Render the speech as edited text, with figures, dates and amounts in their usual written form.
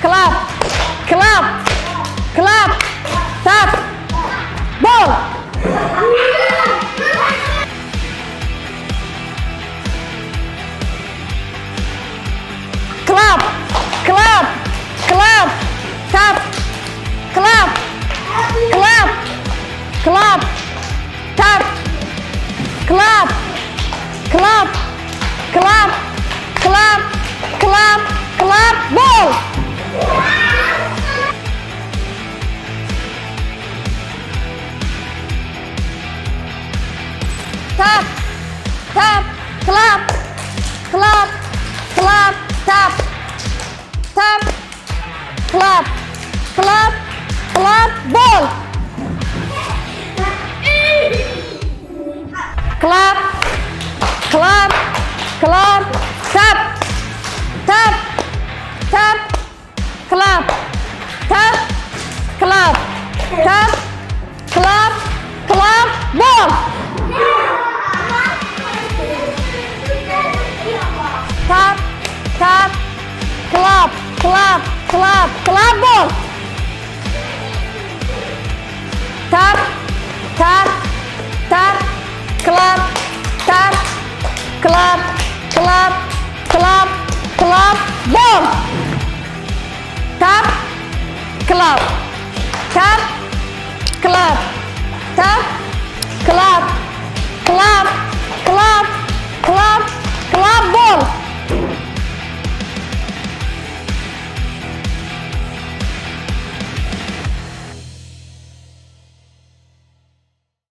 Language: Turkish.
clap, clap, clap, tap, ball. Clap, clap, clap, tap, clap, clap, clap, tap, clap, clap, clap, clap, clap, clap, ball. Tap, tap, clap, clap, clap, tap, tap, clap, clap, clap, ball. Clap, clap, clap, tap, tap, tap, clap, tap, clap, tap, clap, clap, ball. Tap, tap, clap, clap, clap, clap, ball. Tap,